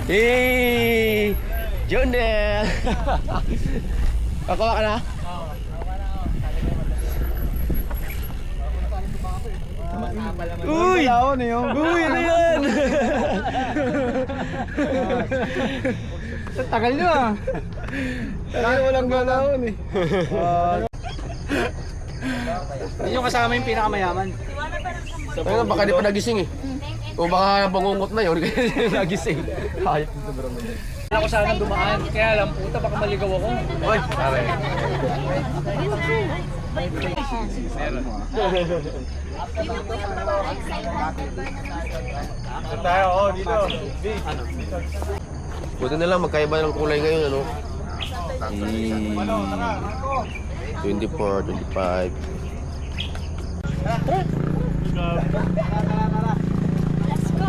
Hey! Jonel! Kakuha ka na? Uy! Uy, ano yan? Tagal nyo ah. Walang galaon eh. Hindi nyo kasama yung pinakamayaman. Ayun, baka di pa nagising eh. O baka bangungot na yun, kaya nagising. Hayop dito bro. Ako sana dumaan, kaya lang puta baka maligaw ako. Oy, pare. Dito tayo, oh, dito. Buti na lang, magkaiba ng kulay ngayon, ano? 24, 25.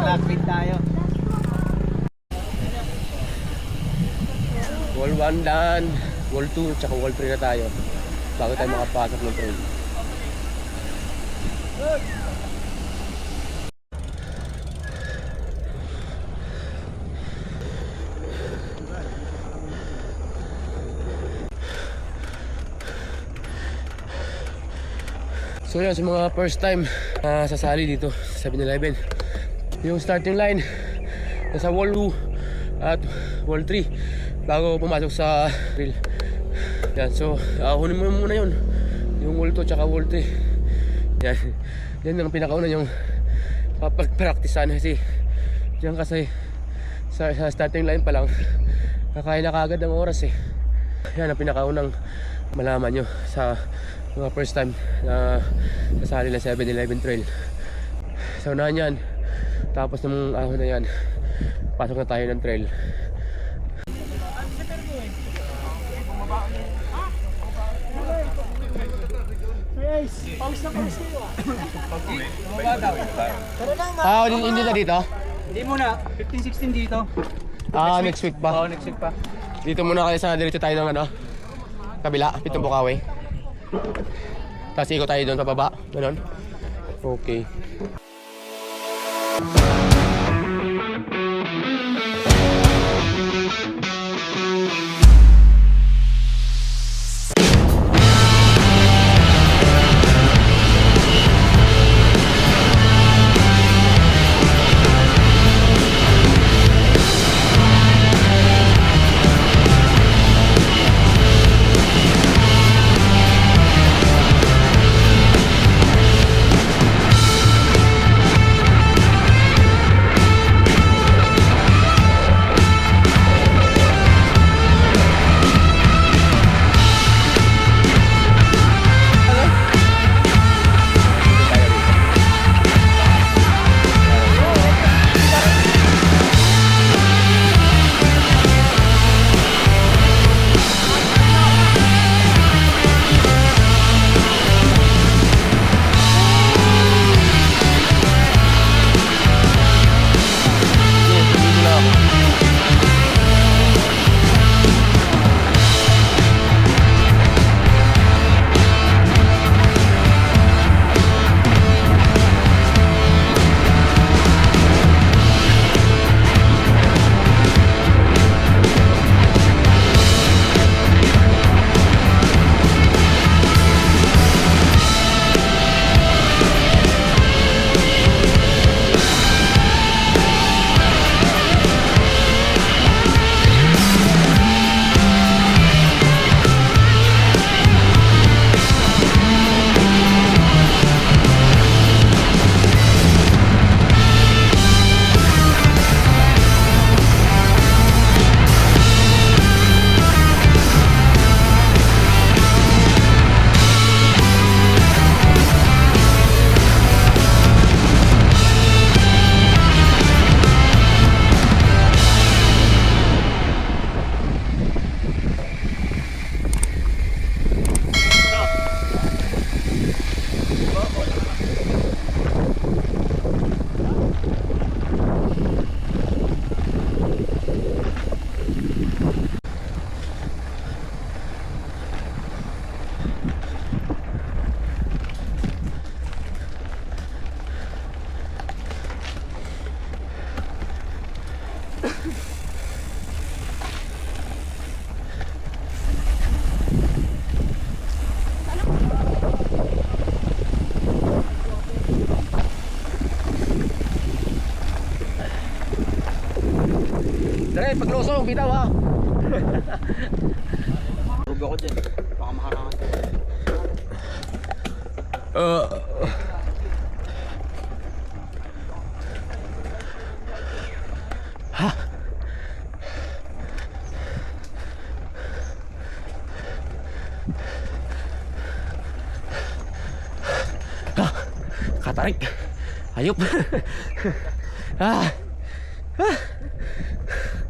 Blackpink tayo. Wall 1 done, wall 2, tsaka wall 3 na tayo. Bago tayo makapasok ng trail. So yun, sa mga first time sasali dito sa 7-Eleven, yung starting line nasa wall 2 at wall 3 bago pumasok sa trail. Yan, so kunin mo muna yun, yung wall 2 tsaka wall 3. Yan, yan ang pinakauna yung papag-practicean kasi diyan kasi sa starting line pa lang kakain na kagad ng oras eh. Yan ang pinakaunang malaman nyo sa mga first time na sasali ng 7-Eleven trail. So unahan yan, tapos ng ahon na yan, pasok na tayo ng trail. Hindi na dito? Hindi muna, 15-16 dito. Next week pa. Oo, next week pa. Dito muna kayo sa diretso tayo ng ano, kabila, Pitong Bukawi. Tapos ikot tayo doon pababa, gano'n. Okay. ulit pag losong, bitaw ha. Huwag ako dyan. Baka makakangat. Ha? Ah, katarik. Ayop. Ah. Ah.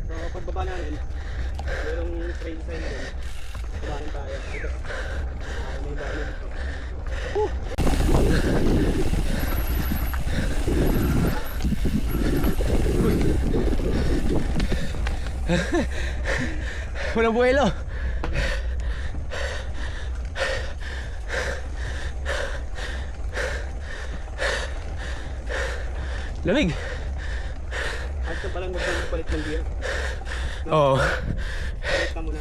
So, pagbaba namin, merong train sign doon. Kumain tayo. Ito. May bahay. Walang buwelo. Lamig. At ka palang magpalit ng gear. Oo. Palit ka muna.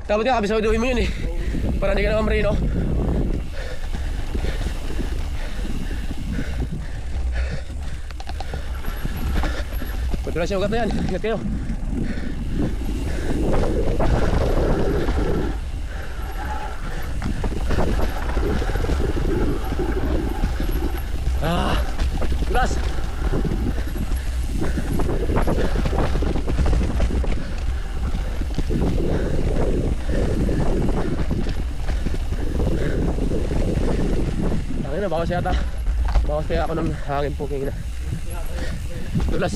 Dapat nga kabisaduhin mo yun eh. Para hindi ka naman marino. Patuloy siya ugat na yan. Ingat kayo. Ah, tulas. Tangina, bawas yata. Bawas kaya ako ng hangin po kaya. Tulas.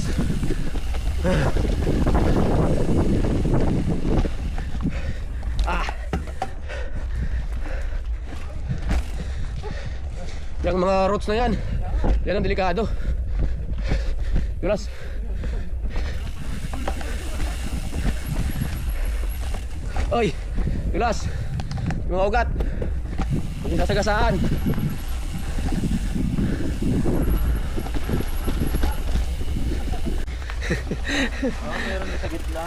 Ah. Yung mga routes na yan, yan ang delikado. Tulas. Oy, tulas. Yung mga ugat. Yung sasagasaan. Meron na sa gitna.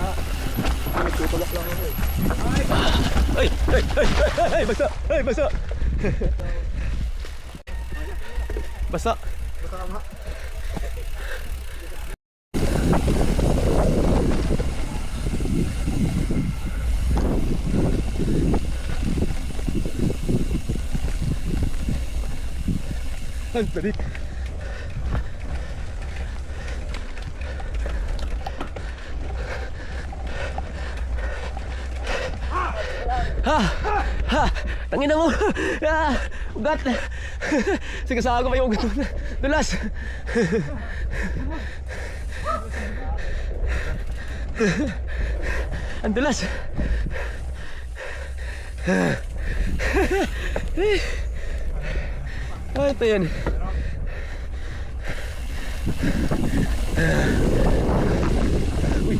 Nagtutulak lang ako eh. Ay, ay, ay, ay, ay, basa. Ay, basa. Basa. Basta ka. Ang tarik. Ha! Ha! Tangina mo! Ah! Ugat! Sige, saan ko pa yung ugat mo? Dulas! Ang dulas! Ah, ito yan. Uy!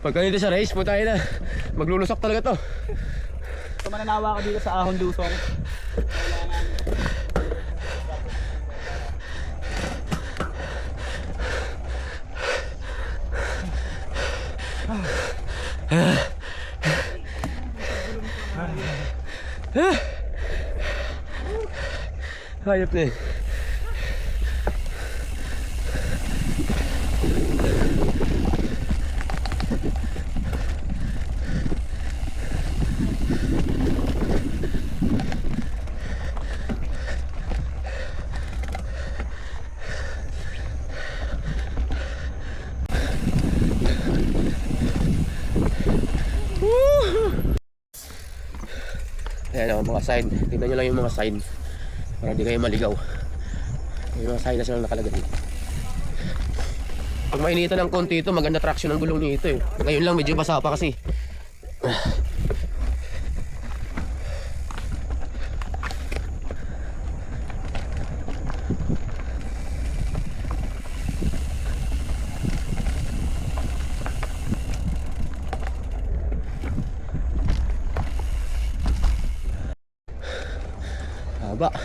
Pag ganito sa race po tayo na maglulusak talaga to. So mananawa ka dito sa Ahon Lusong. Hayop na eh. Ayan ang mga sign. Tingnan nyo lang yung mga sign para di kayo maligaw. Yung mga sign na silang nakalagay. Pag mainitan ng konti ito, maganda traction ng gulong nito eh. Ngayon lang medyo basa pa kasi. baba.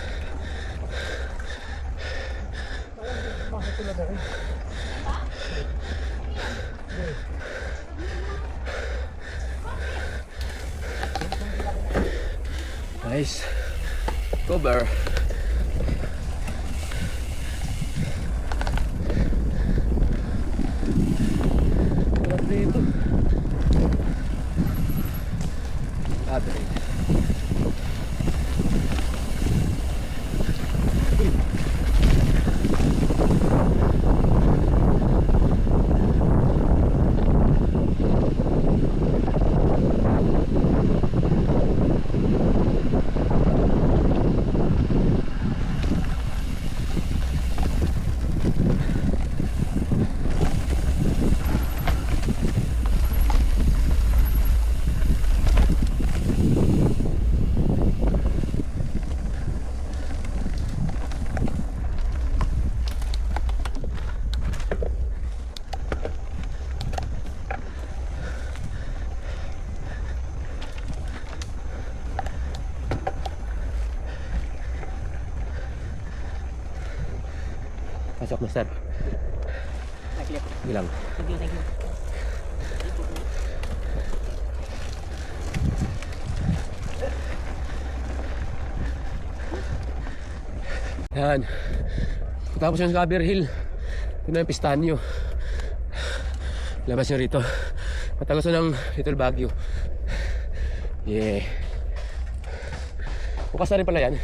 Nice. Cover. Sarap dito. Average. Pasok na, sir. Bilang. Thank you, thank you. Yan. Tapos yung Caber Hill. Ito na yung Pistanyo. Labas nyo rito. Matagos ng Little Baguio. Yeah. Bukas na rin pala yan.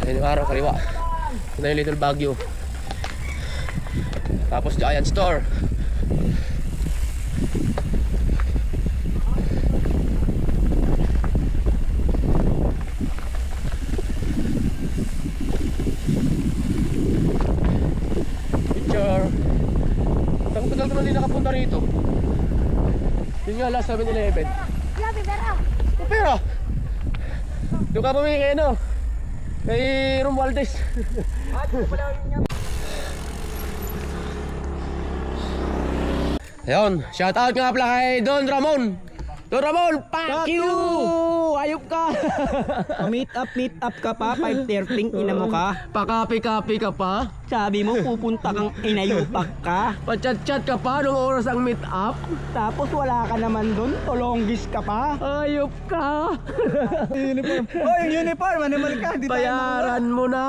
Ayun yung araw kaliwa. Ito na yung Little Baguio. Tapos Giant Store. Picture. Tagal ko na din nakapunta rito. Yun nga last 7-Eleven. Grabe, pera. O pera. Doon ka pumili kayo, no? Kay Romualdez. Ayun, shout out nga pala kay Don Ramon. Don Ramon, fuck you! Ayop ka! Meet up ka pa, 5:30, ina mo ka. Pakapi-kapi ka pa? Sabi mo pupunta kang inayupak ka. Pachat-chat ka pa nung oras ang meet up? Tapos wala ka naman dun, tolonggis ka pa. Ayop ka! Uniform. Oh, yung uniform, animal ka. Di tayo Bayaran mo na!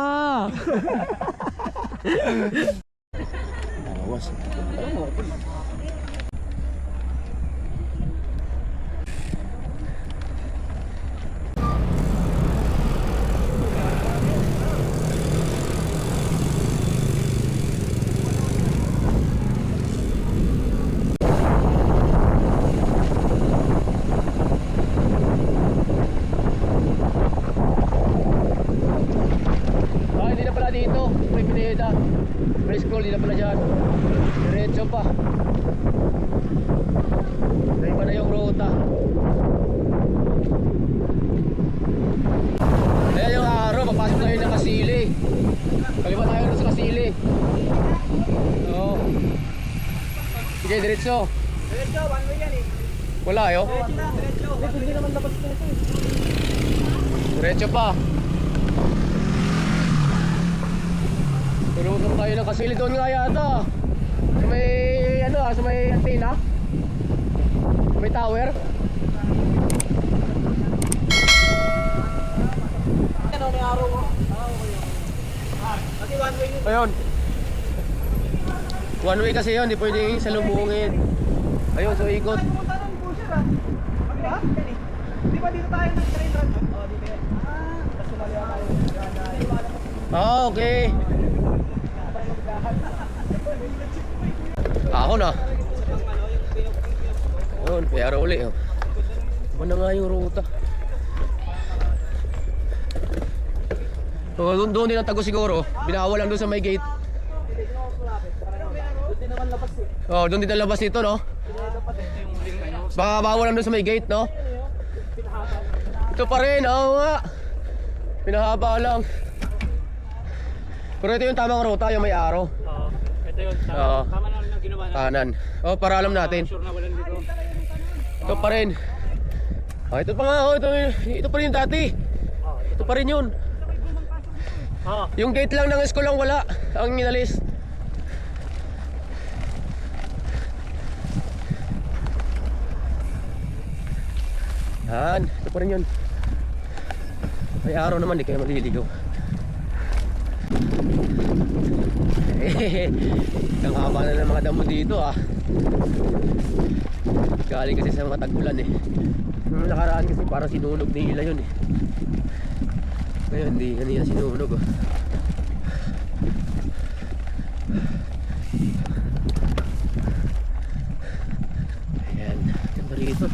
Awas. Hindi na pala dito, may Pineda. May school, hindi na pala dyan. Diretso pa. Iba na yung ruta. Ayan yung araw, papasok tayo ng Kasili. Kaliwa tayo rin sa Kasili. Oo. Sige, diretso. Diretso, one way yan eh. Wala yun. Diretso. Hindi naman dapat ito. Diretso pa. Turutong tayo ng Kasili doon nga yata. Sa may ano sa may antena. May tower. Ano, may araw mo? Kasi one way yun. Ayun. One way kasi yun, di pwedeng salubungin. Ayun, so ikot. Pumunta nun, pusher ah. Maganda? Di ba dito tayo ng train run? Oo, dito yan. Tapos sumali ako tayo. Ah, okay. Ako na. Ayun, piyara uli. Oh. Ano nga yung ruta? So, doon din ang tago siguro. Binawal lang doon sa may gate. Doon din naman labas eh. Oh, doon din ang labas nito, no? Baka bawal lang doon sa may gate, no? Ito pa rin, oo nga. Pinahaba lang. Pero ito yung tamang ruta, yung may araw. Oo. Ito yun. Oo. Tama na rin ang ginawa natin. Kanan. Oh, para alam natin. Sure na walang dito. Ito pa rin. Oh, ito pa nga, oh, ito pa rin yung dati. Ito pa rin yun. Oo. Yung gate lang ng school lang wala. Ang inalis. Yan, ito pa rin yun. May araw naman, di kayo maliligaw. Ang haba na ng mga damo dito ah. Galing kasi sa mga tag-ulan eh. Nung nakaraan kasi parang sinunog nila yun eh. Ngayon hindi kanina sinunog oh. Ayan, ganda rito.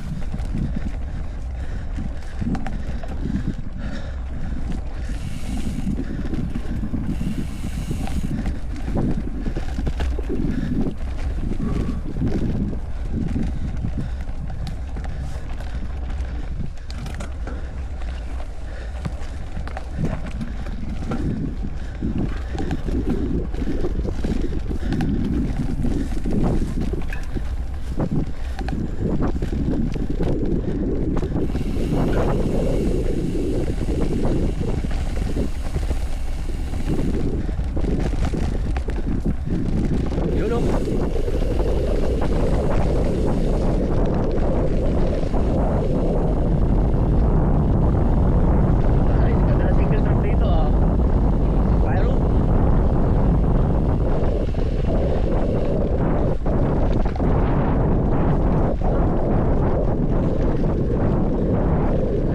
Yun oh. Ay, ganda na single truck dito ah. Pyro.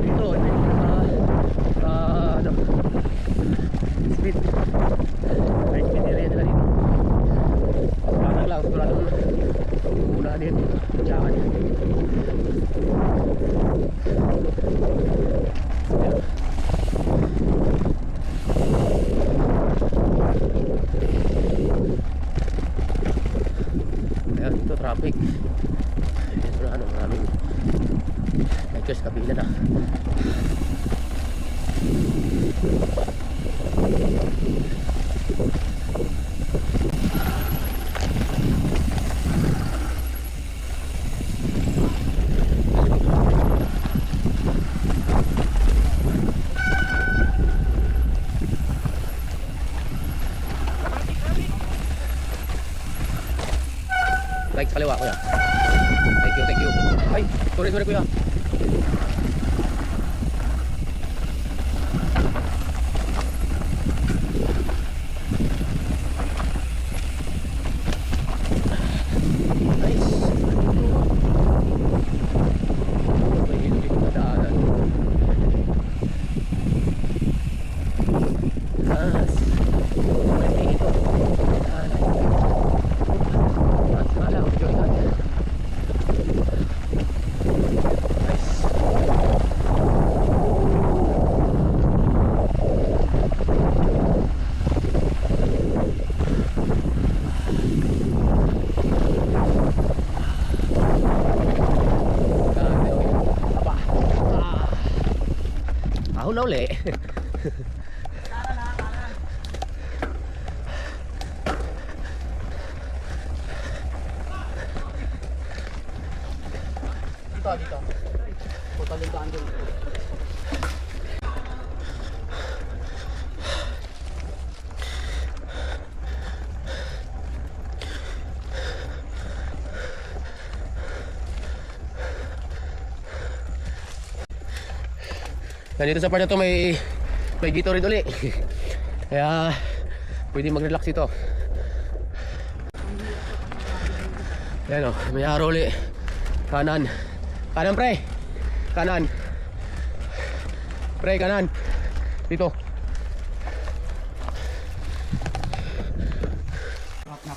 Dito, ano, speed. High speed area nila dito. Parang lang, sigurado una din. Tsaka niya. Ayan, dito traffic. Ito na ano, maraming bikers kabila na. Like sa kaliwa kuya. Thank you, thank you. Ay, sorry kuya. Nice. May hilo dito na daanan. Nice. May dito. Ako na uli. Dito. Puta din daan doon. Nandito sa part na to may dito rin uli. Kaya pwede mag-relax dito. Ayan o, may araw uli. Kanan. Kanan pre. Kanan. Pre, kanan. Dito.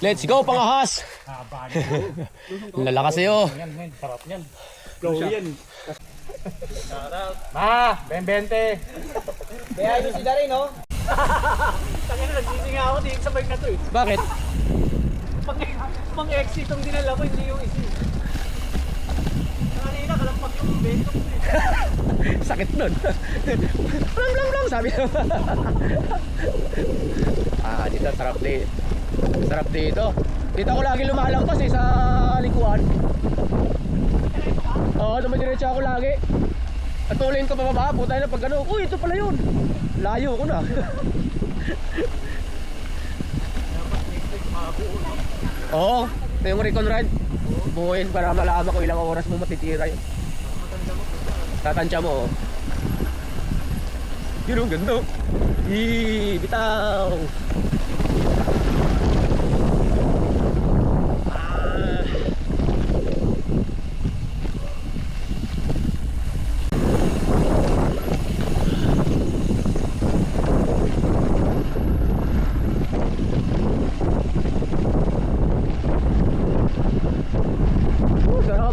Let's go pangahas. Lalakas sa'yo. Yan, sarap yan. Go yan. Ma, 20. Kaya ito si Darin, no? Tangina, nagsisinga ako dito sa bike na to eh. Bakit? Pang-exit itong dinala ko, hindi yung isi. Kanina, kalampak yung bento ko eh. Sakit nun. Blang, sabi na. Dito sarap dito. Sarap dito. Dito ako lagi lumalampas sa likuan. Oo, dumidiretso ako lagi. At tuloyin ko pababa, puta na pag ano. Uy, ito pala yun. Layo ko na. Oo, yung recon ride. Buuin para malaman ko ilang oras mo matitira yun. Tatansya mo. Yun ang ganda. Bitaw. Sarap.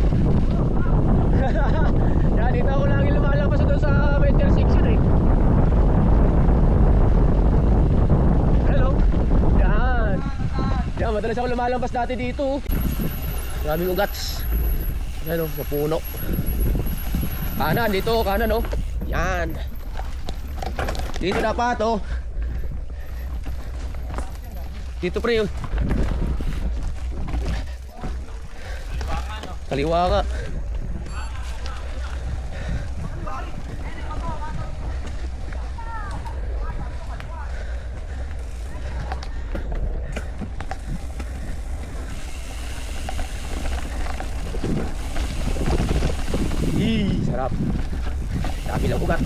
Yan, dito ako lagi lumalabas doon sa may intersection eh. Hello. Yan. Yan, madalas ako lumalabas dati dito. Maraming ugats. Yan o, mapuno. Kanan, dito, kanan o. Yan. Dito dapat o. Dito pre yun. Kaliwa ka. Sarap. Dami lang ugat.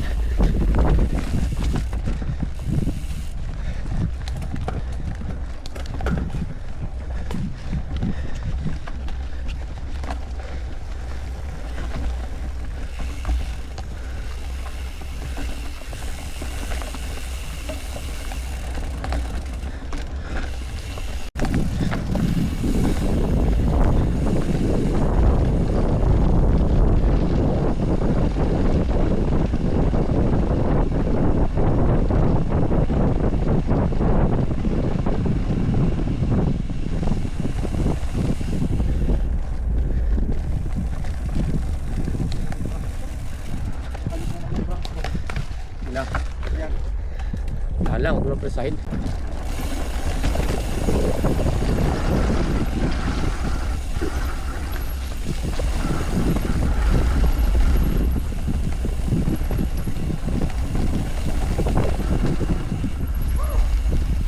Lang, huwag mo presahin.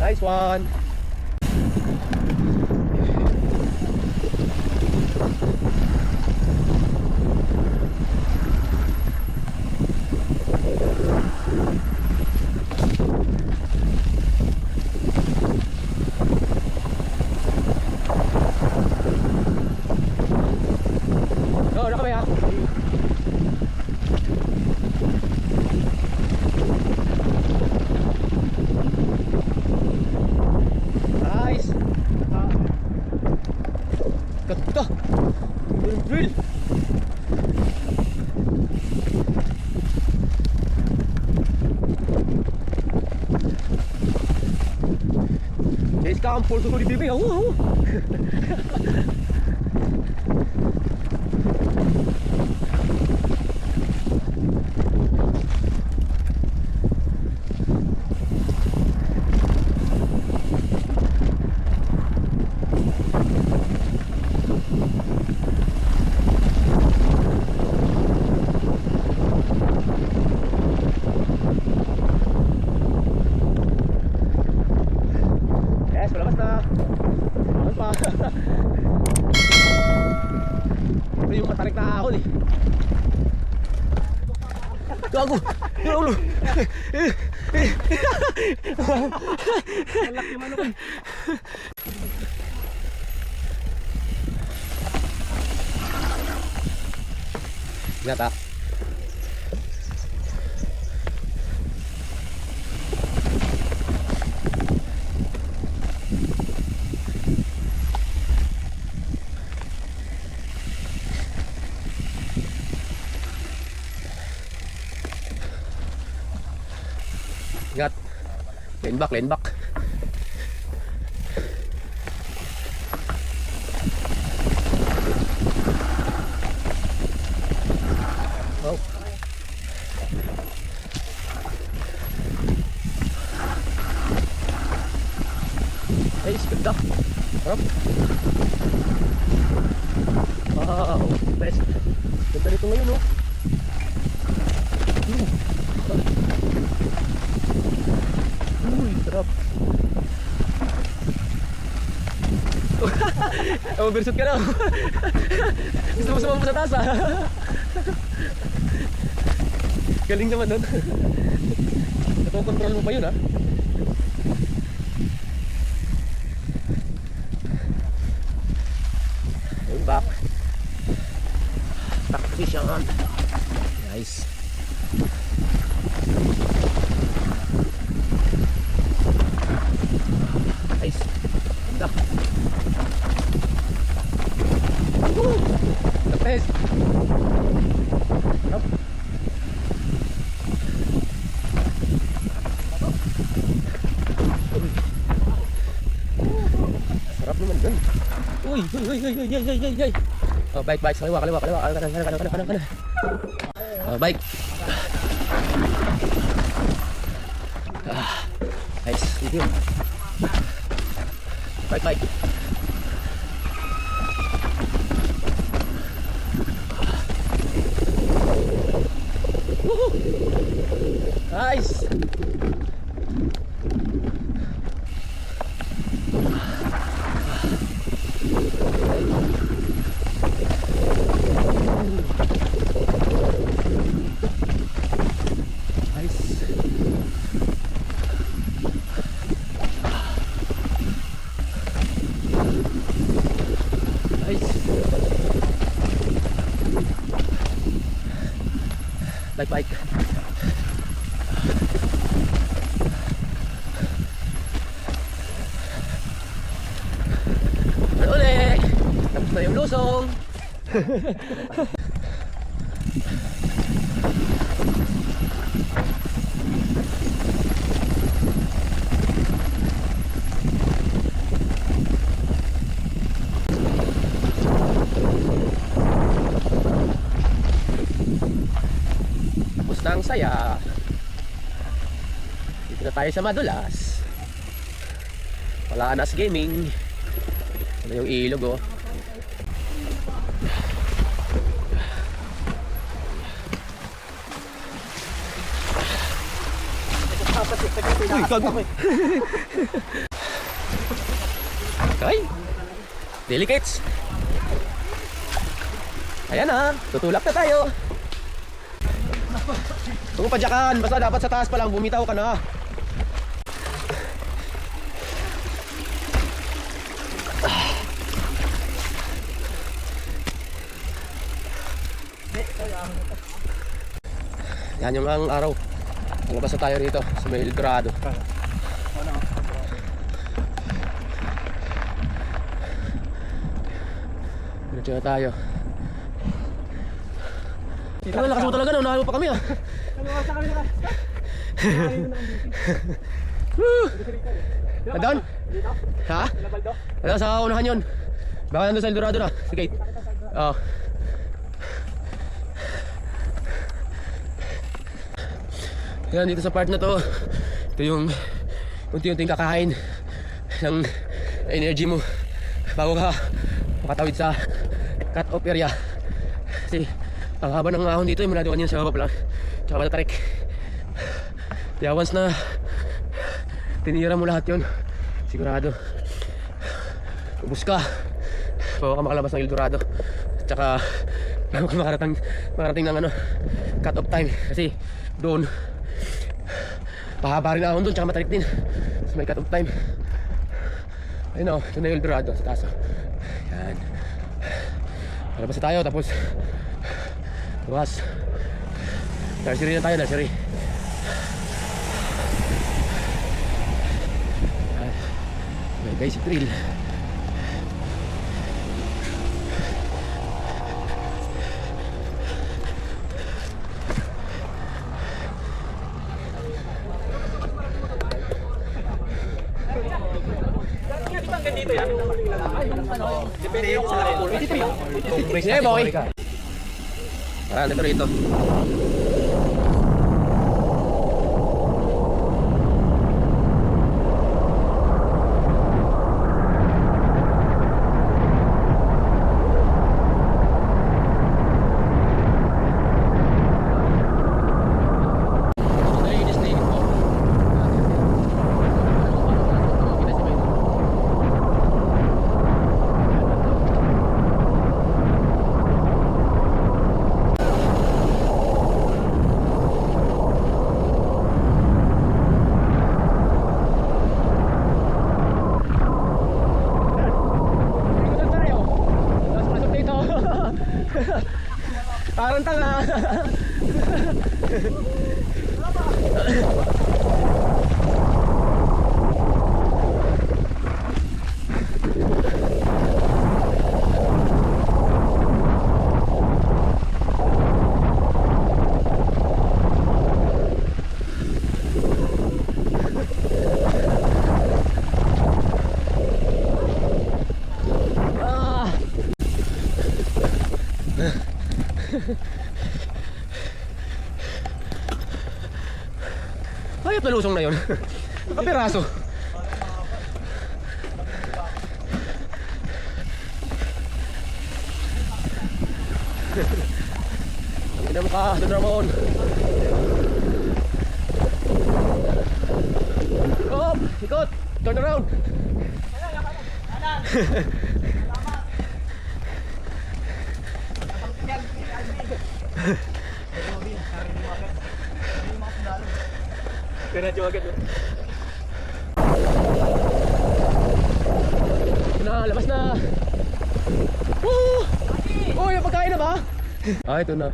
Nice one. Ganda. Drill. Guys, kampol ko di bibig. Ito yung katarik na ahon eh. Gago! Yung ulo! Malaki man ako. Ingat ah. Ingat. Lane back, lane back. Oh. Ay, ganda. Harap. Wow, best. Ganda nito ngayon, no? Uy, sarap. Overshoot ka na. Gusto mo sumama sa taas, ha? Galing naman nun. Nakokontrol mo pa yun, ha? Ayun, back. Back position. Nice. Nice. Ganda. The best. Up. Sarap naman dun. Uy, uy, uy, uy, uy, uy, uy, uy, uy. Oh, bike, bike. Kaliwa, kaliwa, kaliwa. Kanan. Oh, bike. Nice. Thank you. Bike, bike. Woohoo! Nice. Bike, bike. Ulit! Tapos na yung lusong. Ang saya. Dito na tayo sa Madulas. Palanas Gaming. Ano yung ilog, oh. Uy, gago. Okay. Delicates. Ayan na, tutulak na tayo. Huwag mo padyakan, basta dapat sa taas pa lang, bumitaw ka na. Yan yung ang araw. Malabas na tayo rito sa may El Dorado. Diretso na tayo. Ano, lakas mo talaga, naunahan mo pa kami, ah. Sa kami na. Doon? Ha? Ano, sa unahan yun. Baka nandun sa El Dorado na. Sige. Oo. Yan, dito sa part na to, ito yung unti-unting kakain ng energy mo bago ka makatawid sa cut-off area. Kasi ang haba ng ahon dito, mula doon yan sa baba lang, tsaka matatarik. Kaya once na tinira mo lahat yun, sigurado ubus ka bago ka makalabas ng El Dorado, tsaka bago ka makarating ng cut-off time. Kasi doon pahaba rin ahon doon, tsaka matarik din so may cut-off time. Ayun o, ito na yung El Dorado sa taas. Yan, palabas na tayo, tapos tuwas nursery na tayo, nursery. May basic drill. Depende yung sa akin. 23. Sige, boy. Dito rito. Parang tanga. Hayop na lusong na yun. Nakapiraso. Ang ina mo ka, Don Ramon. Oh, ikot. Turn around. Kaya agad. Labas na. Woo! Oh, yung pagkain na ba? Ito na.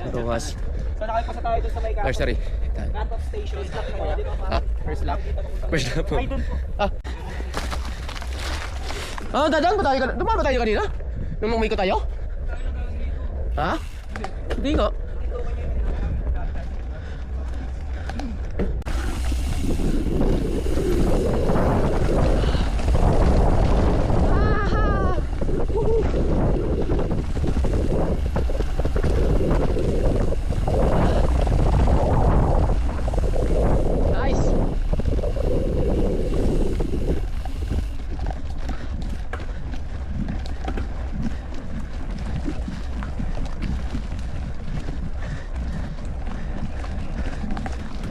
Ito was. So nakapasa tayo dun sa may kapo. Nursery. Cut-off station. First lap. First lap po. Ay, dun po. Dadaan ba tayo? Dumaan ba tayo kanina? Nung umikot tayo? Ha? Hindi nga. Nice.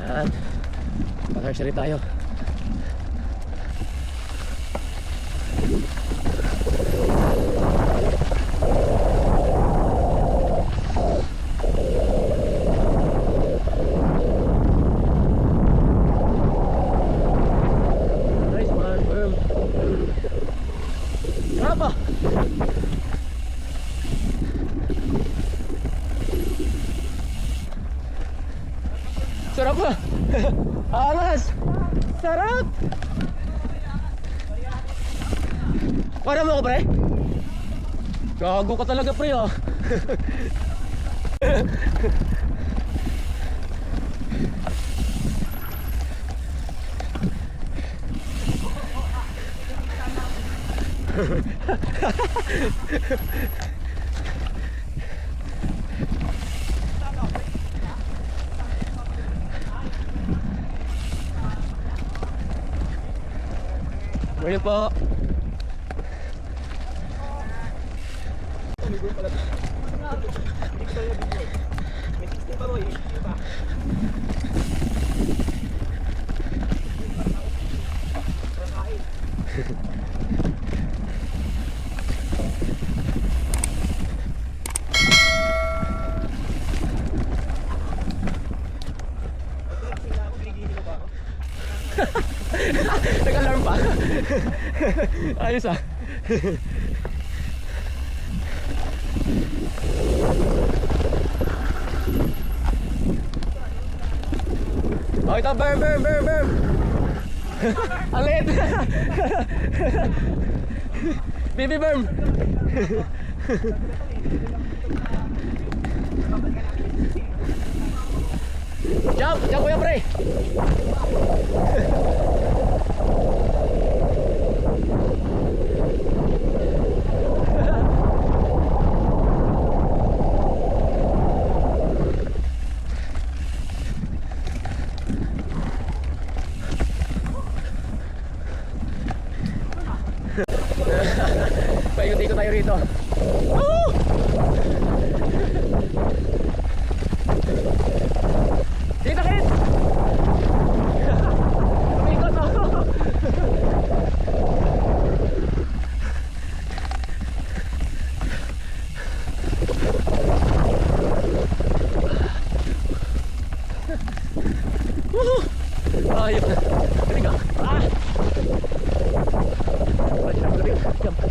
Yan. Pag-nursery tayo. Nice man, firm. Apa? Sarap ba? Angas! Sarap! Para mo ako, pre? Gago ka talaga, pre, oh. Ngayon po. Nag-alarm pa. Ayos ah. Oh, ito, burn. Alit. Baby burn. Jump kuya, pre. Paikot-ikot tayo rito. Woo! Dito Kit! Umikot ako! Woo! Ayun na. Halika. Ah! Jump.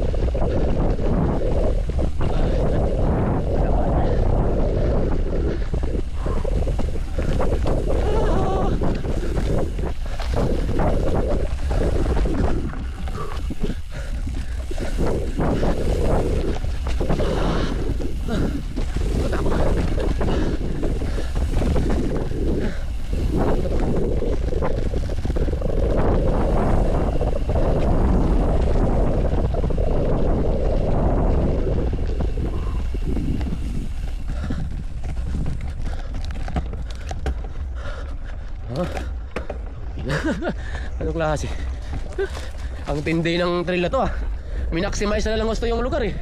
Anong klase? Ang tindi ng trail na to ah. Minaximize na lang gusto yung lugar eh.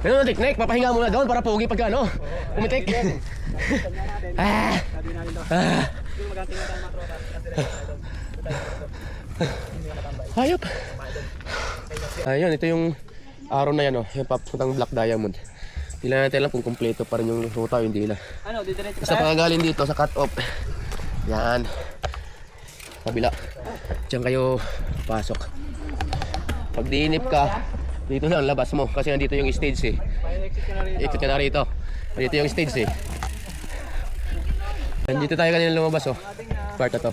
Ganun ang technique, papahinga muna doon para pogi pagka ano, pumitik. Ah! Ah! Hayop. Ayun, ito yung araw na yan, oh, yung papuntang Black Diamond. Hindi lang natin alam kung kumpleto pa rin yung ruta o hindi na. Ano, didiretso Basta pangagaling dito sa cut off. Yan. Kabila. Diyan kayo pasok. Pag diinip ka, dito na ang labas mo kasi nandito yung stage eh. Exit ka na rito. Dito yung stage eh. Nandito tayo kanina lumabas oh. Part na to.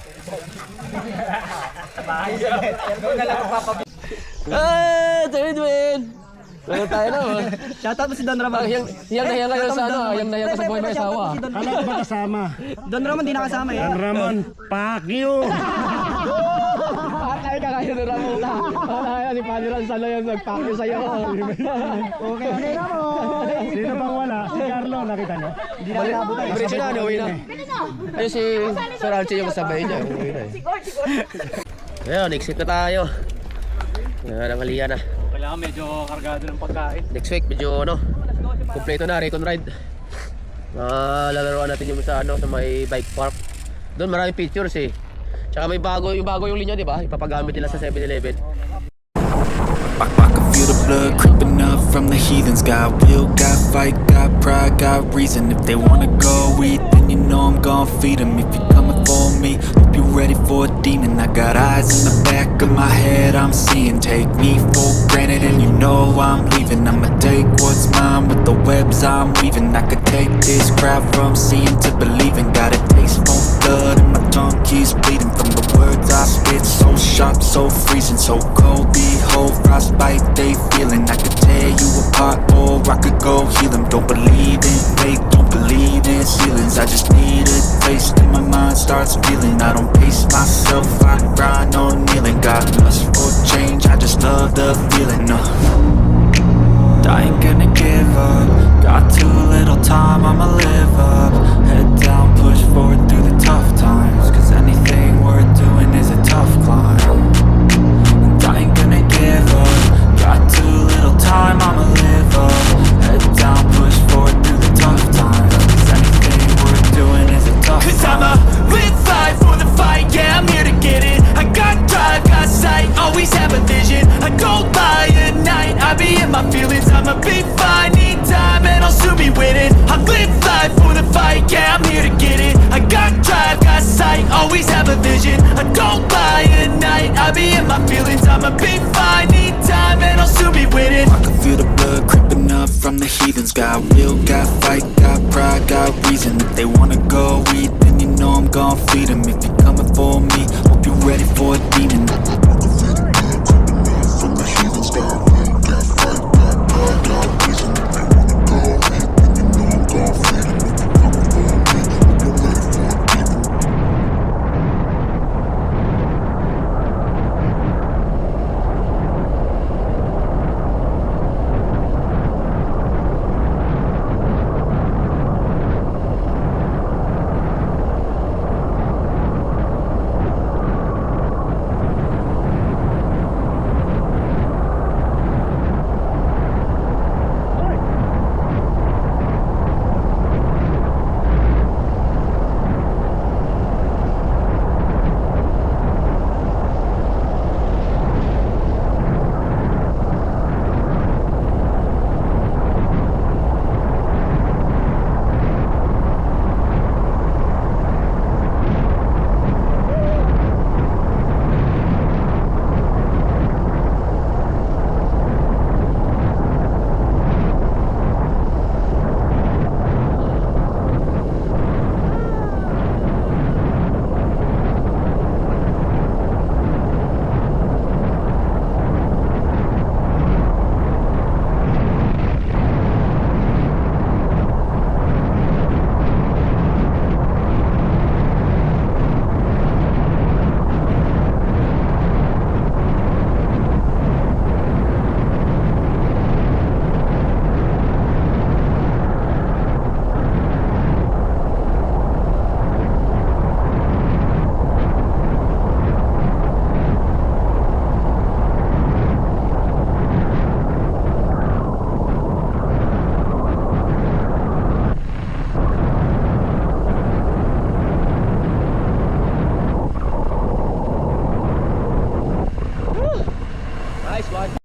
Ah, third win! Ano tayo na oh. Shoutout mo si Don Ramon. Hiyang na hiyang kayo sa ano, hiyang na hiyang ka sa buhay may asawa. Kala ko ba kasama? Don Ramon di nakasama eh. Don Ramon, fuck you! At ay ka kayo na Ramon na. Ay, si Paniran Salo yung nagpakyo sa'yo. Okay, sino bang wala? Si Carlo, nakita niyo? Hindi na nabutan. Diretso na, uwi na. Ayun si Sir Archie yung kasabay niya. Uwi na eh. Ayun, exit na tayo. Nangalia na. Kailangan medyo kargado ng pagkain. Next week, medyo ano, kompleto na, recon ride. Lalaroan natin yung sa ano, sa may bike park. Doon maraming pictures eh. Tsaka may bago yung linya, di ba? Ipapagamit nila sa 7-Eleven. I can feel the blood creeping up from the heathens. Got will, got fight, got pride, got reason. If they wanna go eat, then you know I'm gon' feed them. If you're coming for me, hope you're ready for a demon. I got eyes in the back of my head, I'm seeing. Take me for granted and you know I'm leaving. I'ma take what's mine with the webs I'm weaving. I could take this crowd from seeing to believing. Got a taste for blood and my tongue keeps bleeding from the words I spit. So sharp, so freezing, so cold. Behold, frostbite they feeling. I could tear you apart or I could go heal them. Don't believe in fate, don't believe in ceilings. I just need a taste and my mind starts feeling. I don't pace myself, I grind on kneeling. Got lust for change, I just love the feeling. I ain't gonna give up. Got too little time, I'ma live up. Head down, push forward through the tough times. Cause anything worth doing is a tough climb. And I ain't gonna give up. Got too little time, I'ma live up. Head down, push forward through the tough times. Cause anything worth doing is a tough climb. Cause I'ma live life for the fight, yeah, I'm here to get it. I got drive, got sight, always have a vision. I go by at night, I be in my feelings. I'ma be fine, need time and I'll soon be winning. I live life for the fight, yeah, I'm here to get it. I got drive, got sight, always have a vision. I go by at night, I be in my feelings. I'ma be fine, need time and I'll soon be winning. I can feel the blood creeping up from the heathens. Got will, got fight, got pride, got reason. If they wanna go eat, then you know I'm gon' feed them. If you're coming for me, hope you're ready for a demon.